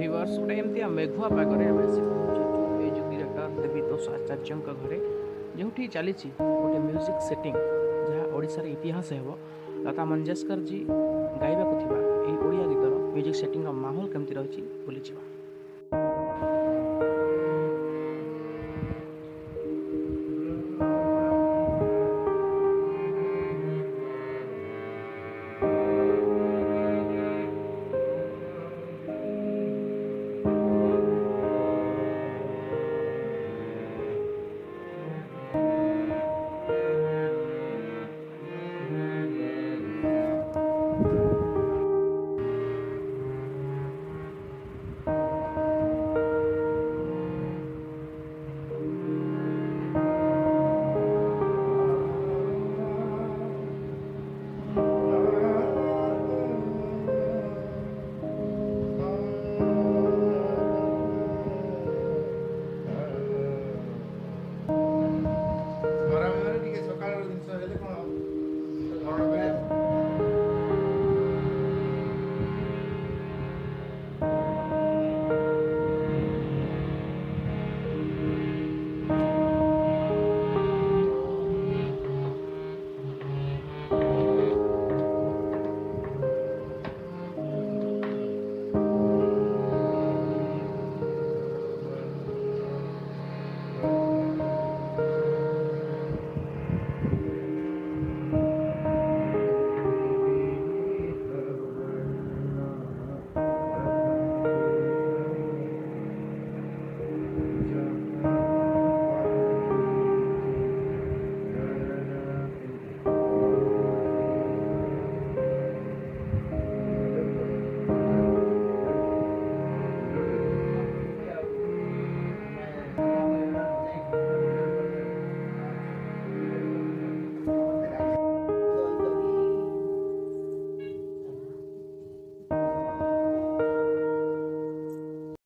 viewers গোटे एमती मेघुआ पागरे आम आसी पहुँचीचु बेजु डिरेक्टर देवीतोष आचार्य घरे जो चली गोटे म्यूजिक सेटिंग जहाँ ओडिशार इतिहास हेब लता मंगेशकर जी गाइबा ओडिया गीतर म्यूजिक सेटिंग माहौल केमती रही बुली